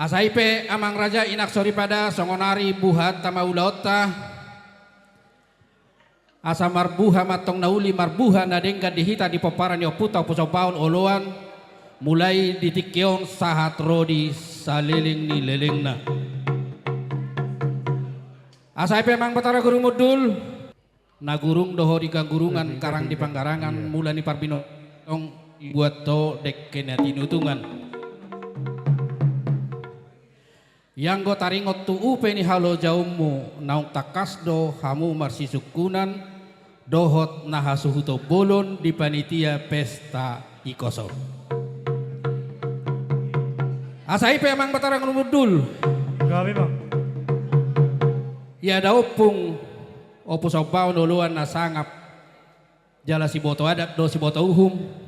Asaipe amang raja inak soripada songonari buhat tamaulaota asa marbuha matong nauli marbuha nadengga dihita di paparan yo puta pusopaon oloan mulai ditikyon sahat rodi saliling ni lelengna. Asaipe amang batara gurung mudul nagurung doho di kagurungan karang di panggarangan mula ni parbinong buat to dek kena tinutungan. Yang go taringot tu upe ni halo jaumu naung takasdo hamu marsisukunan dohot nahasuhuto bolon di panitia pesta ikoso. Asaipe amang batarang rumudul. Gabi bang. Ya daupung opus opau doluan nasangap jala si boto adat do si boto uhum.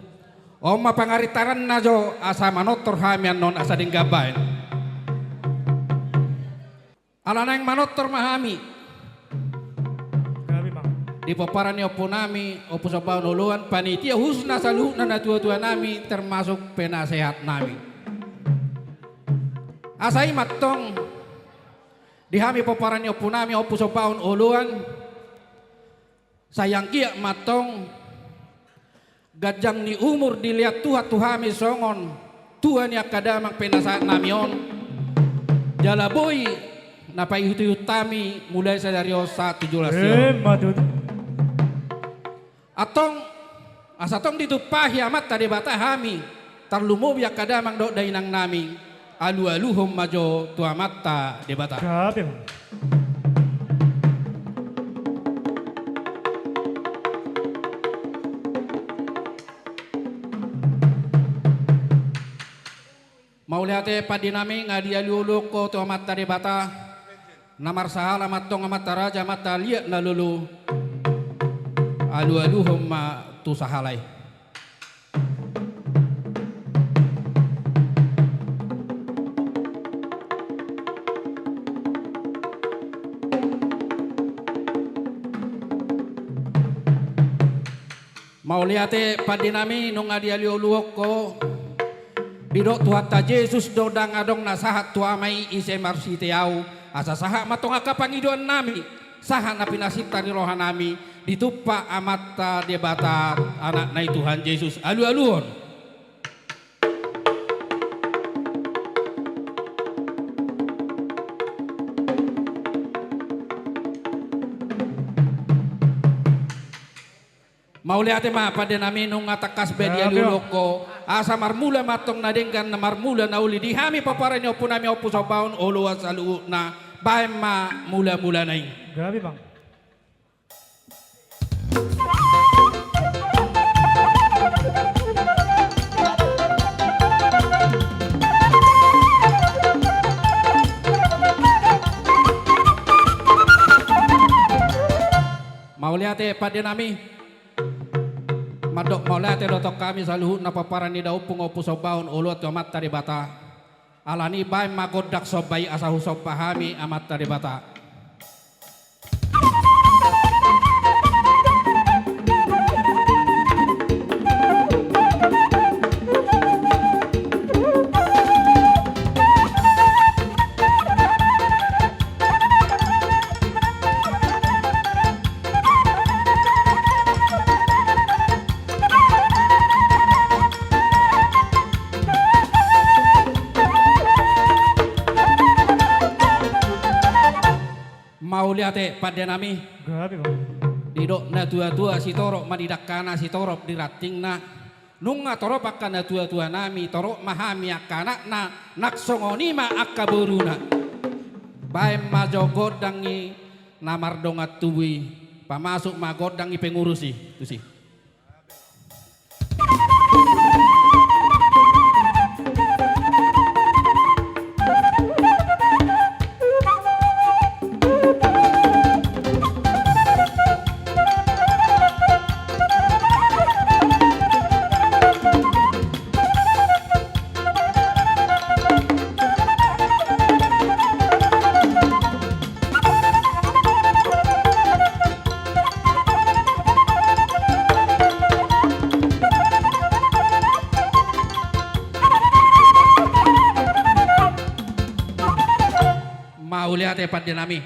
Oma pangaritaran najo asa manotor hamian non asa dinggabain. Alana yang manotor mahami Gabi bang. di paparan ni opo nami opo sabaw nuluan panitia husna saluhna na tua-tua nami termasuk penasehat nami. Asai matong dihami paparan ni opo nami opo sabaw nuluan sayang kia matong gajang ni umur dilihat tuha tuhami songon tuhan ni akadamang penasehat nami on jalaboy napai itu tami mulai dari osa 17 Madud. atong asatong ditupahi amat tadi bata hami tarlumo biak kadamang do dainang nami alu-aluhum majo tua mata de bata. Gabi bang. Mau lihat padi nami ngadi alu ko tua mata de bata. Namar sahala matong amat raja mata liat na lulu alu-aluhum ma tu sahalay. Mau lihat padi nami nung adi alu ko bidok tuhatta Yesus dodang adong nasahat tuamai ise marsiteau asa saha matong akapangiduan nami saha na pinasipta ni rohan nami ditupa amata debata anak nai Tuhan Yesus alu-aluhon. Mau lihat ma pada nami nung atakas bedia luloko asa marmula matong nadenggan na marmula na uli dihami paparan nyo po nami opo sa baon uluwa sa luu na bahay ma mula-mula na yung. Gabi bang. Mau lihat pada nami madok mau lihat dotok kami sa luhut na paparan ni daupong opo sa baon uluwa at amat tari bata alani bahay magodak sobay asa husop pahami amat tari bata. Mau lihat pada nami Gabi bang. didok na tua-tua si torok madidak kana si torok dirating na nunga torok akan na tua-tua nami torok mahami akana na naksongoni ma akaburuna bae majogodangi namardongat tuwi pamasuk magodangi pengurusi tu sih. Mau lihat pada nami.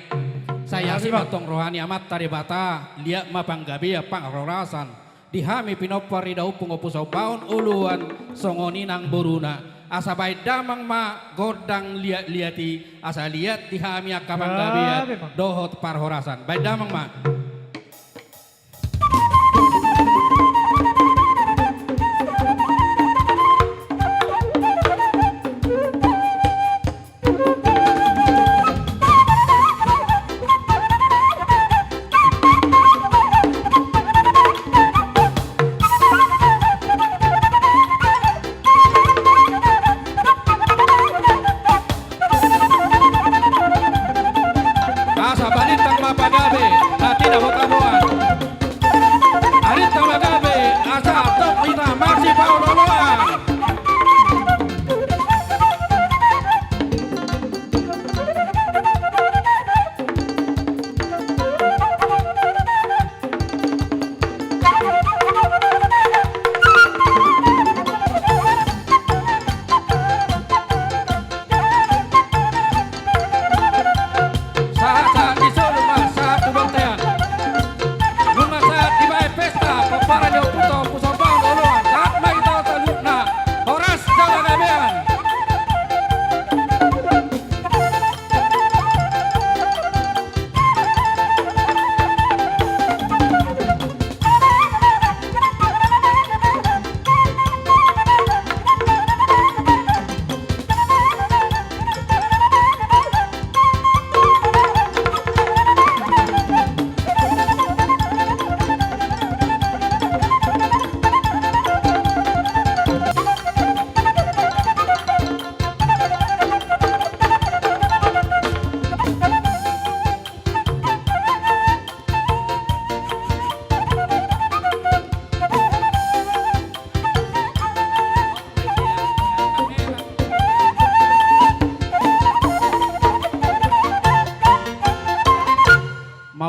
Saya si matong rohani amat tari bata lihat mapanggabi pang rorasan. Dihami pinopari daw pungopusau baun uluan songoni nang boruna. Asa bay damang ma godang liati asa liat dihami akapanggabi dohot par horasan. Bay damang ma.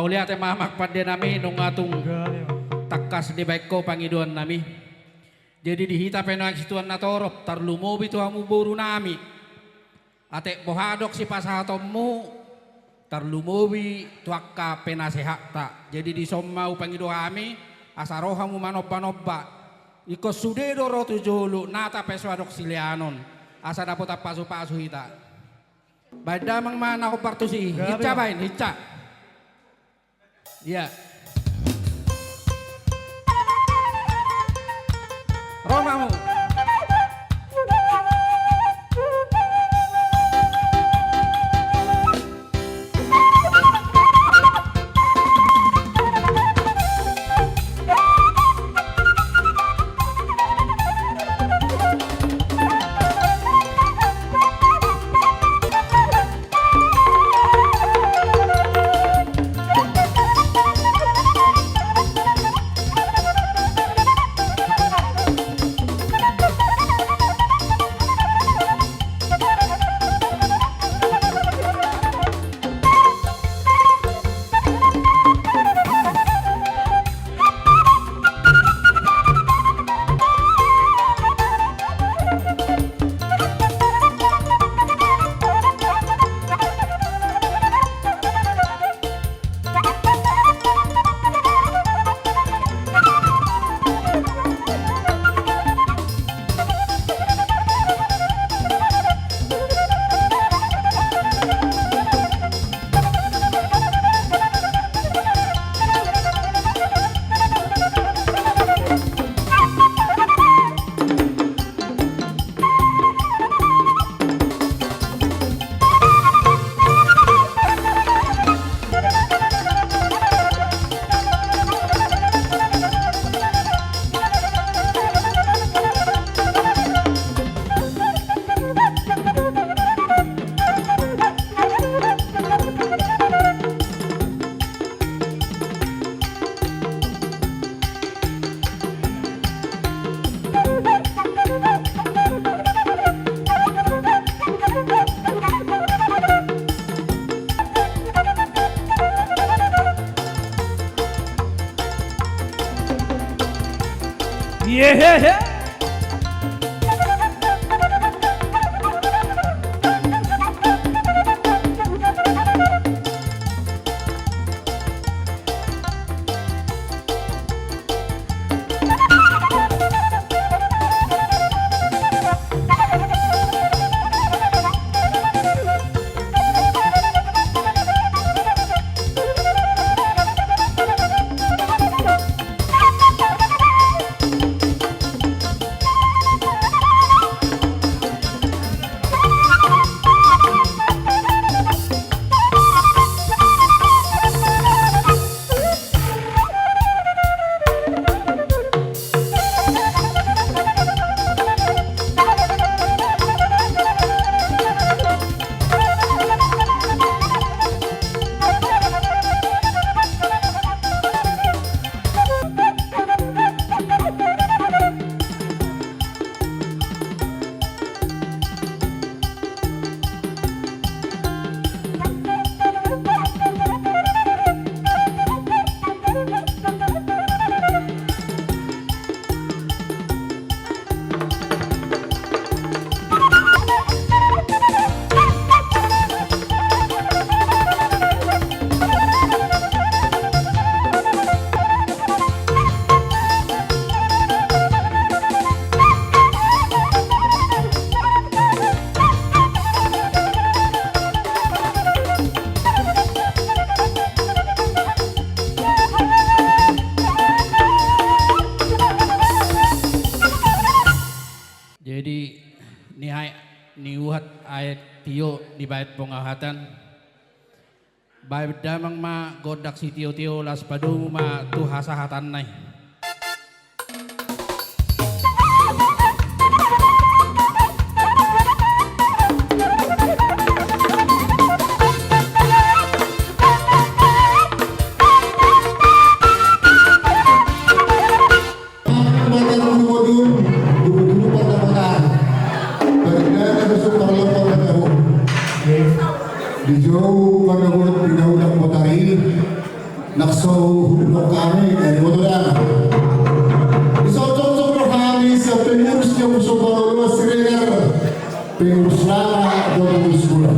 Lihat mamak pada nami nung atung takas di baikko pangiduan nami. Jadi dihita penang situan natorop tarlumo bitu hamu boru nami. Ate bohadok si pasahatomu tarlumowi tuakka penasehat tak. Jadi di sommau pangidu kami asarohamu manobba-nobba. Iko sudedo rotu jolu nata peswadok silianon. Asa dapat pasu-pasu hita. Badamang mana ko partusi hica bain hica. Ya. Romamu. Yeah. ayat tio di bait pengahatan. Bait damang ma godak si tio las padung ma tuhasahatan nai. Di jauh panahon pinaulang potari nakso hulog kami dari motoran isocok-cok rohani sa pengurus niya puso panulo siregar pengurus lama doon sekolah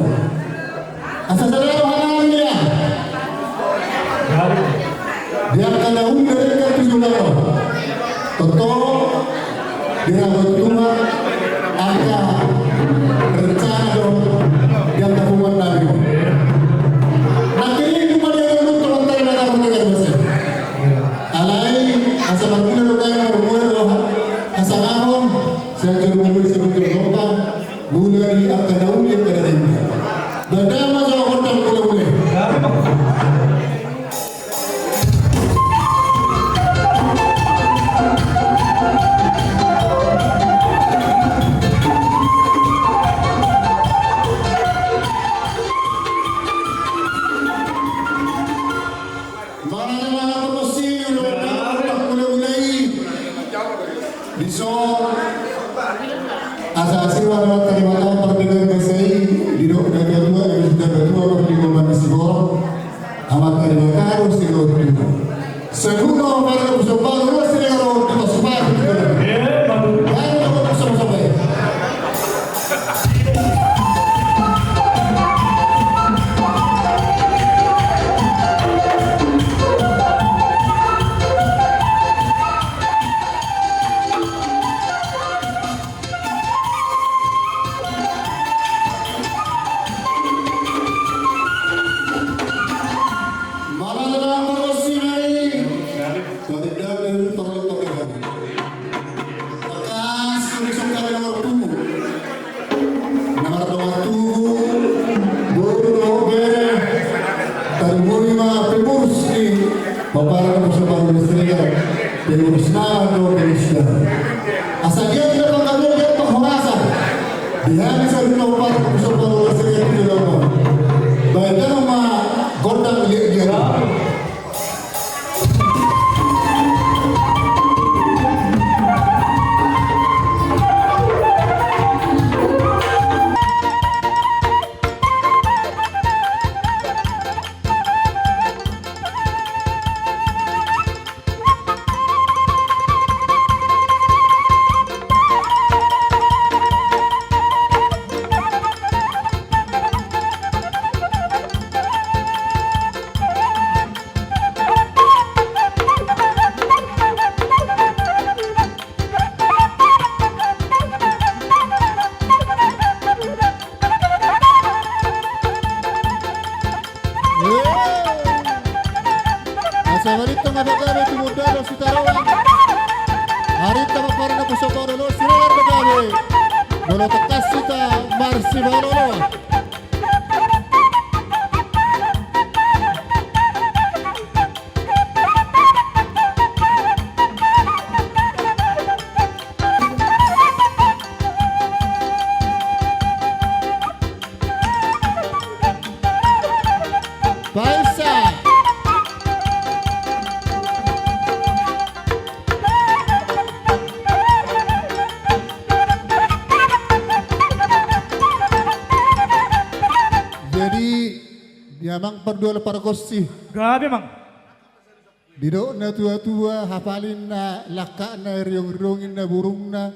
asa sadaro hanaan niya dia akan naung dari kartu junaro totoo dinabot kuma angka rencana doon yang tabungan nabi. Nanti ini cuma dia dulu teman-teman yang akan mendengar bahasa. Alai asa baguna lo kaya berumur lo asa ngahong saya cuma mau disebut kota mulai akan daun yang kada ini. Berdama sama kota mulai. Asasi warna terima pertengah kesei didok dan dua yang sudah berdua perlindungan sibor amat terima kasih sibor itu segundo para usapan luas negara di usapan baru kita sampai asal dia tidak mengambil dia penghormasan dia bisa dinomor bersama saya itu dalam baik nama gondang dia Sabarito nga bagabe tumudalo si Tarawan Harita maparana po sa Barolo Siregar bagabe Nolotakas sita Marsi Barolo Paisa Yamang perdua para kosi. Gabi mang. Didok na tua-tua hafalin na laka na riong-riongin na burung na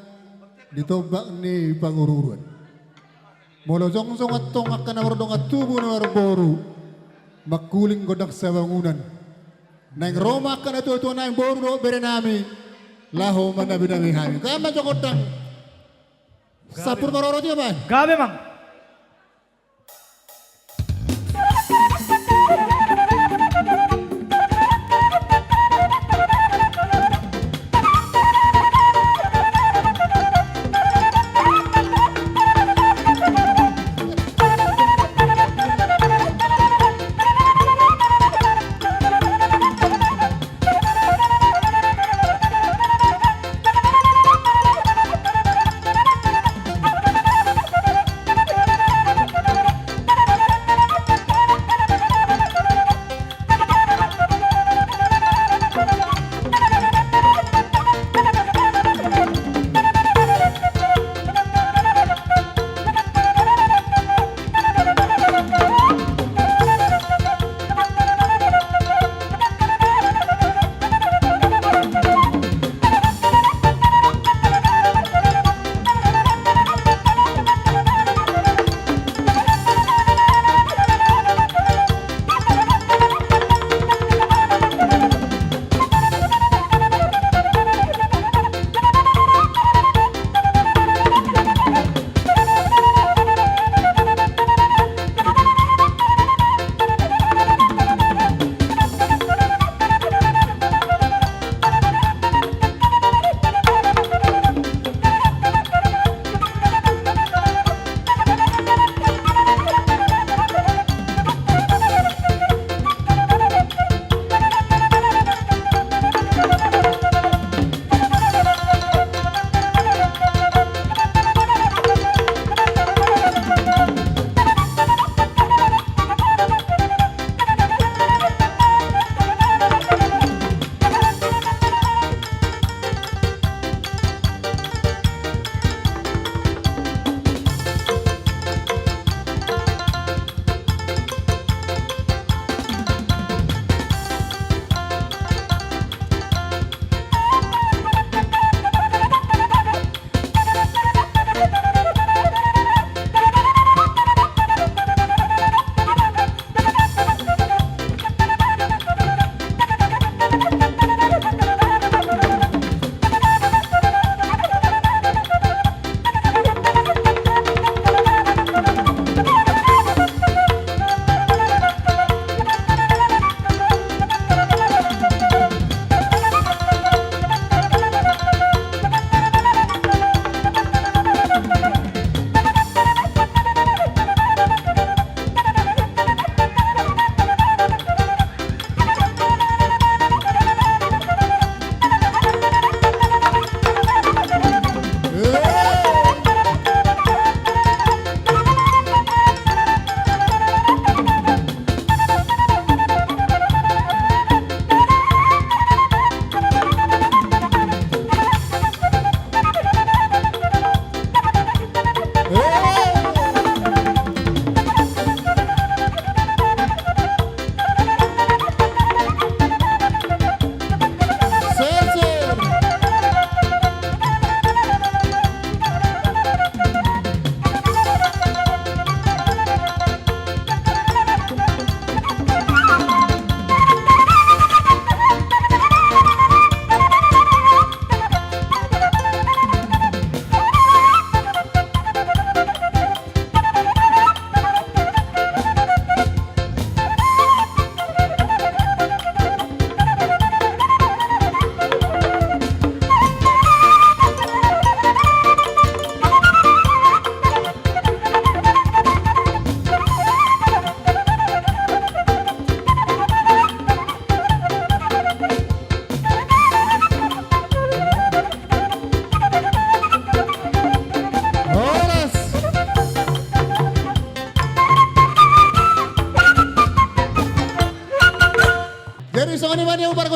ditobak ni pangururuan. Molo song-song at tong akan na wardong at tubo na warboru makuling godak sa bangunan. Nang Roma ka na tua-tua na yung boru berenami laho man na binamihan. Kaya masyokotang sapur marorot niya man. Gabi mang.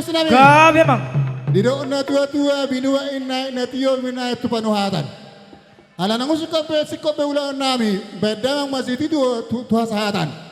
sinami. Gabi mang. Di doon na tua-tua binua inay na tiyo minay tupanuhatan. Ala nang usik kape sikop ulang nami bedang masih itu tuha sahatan.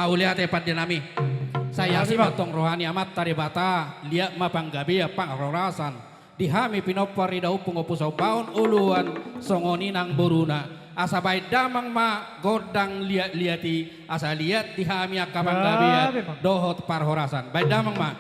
Maulia tepat dinami. Saya si matong rohani amat tari bata liak mapanggabi pang rorasan. Dihami pinopor ridau pungopusau baun uluan songoni nang boruna. Asa baik damang ma godang liati asa liat dihami akapanggabi dohot parhorasan. Baik damang ma.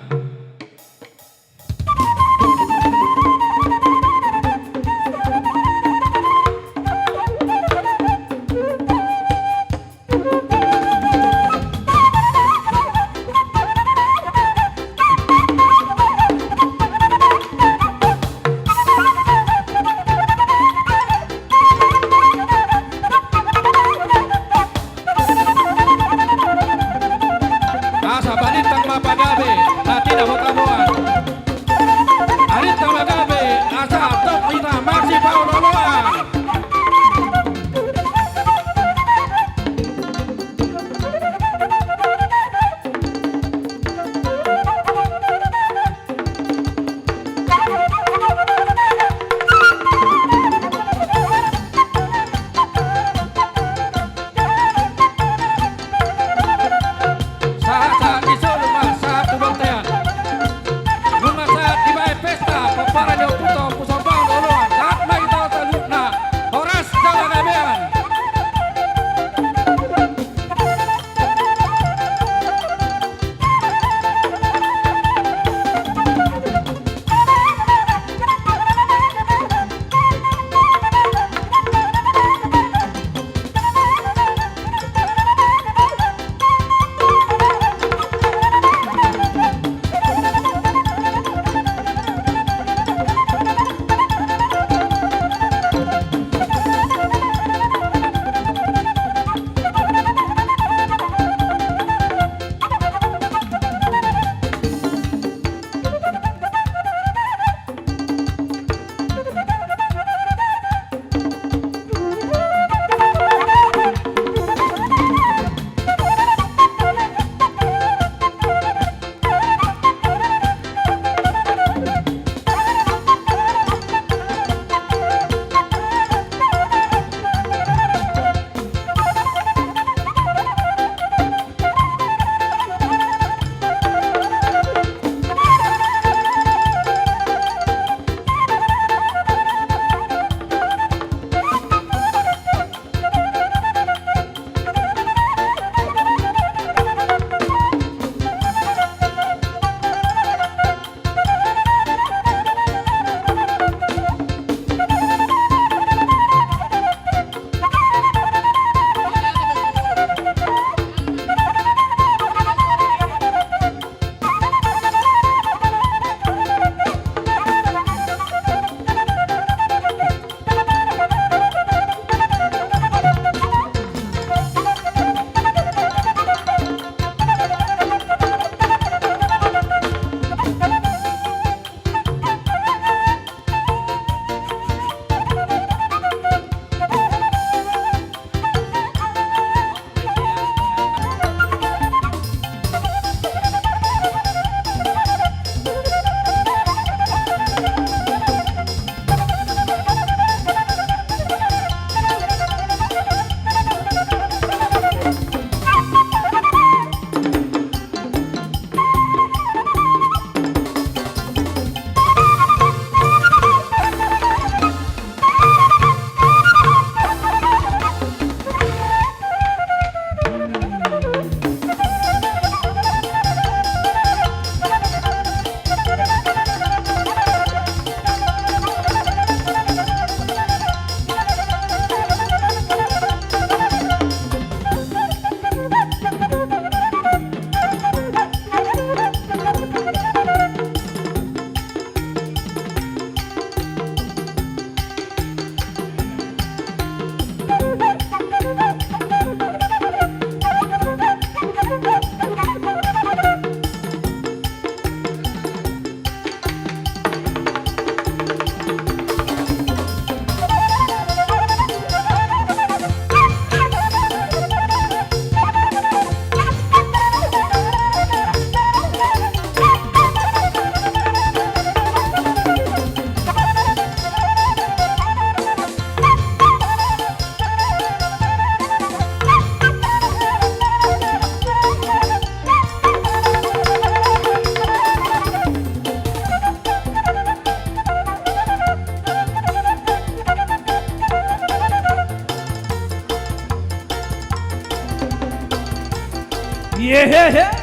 Yeah.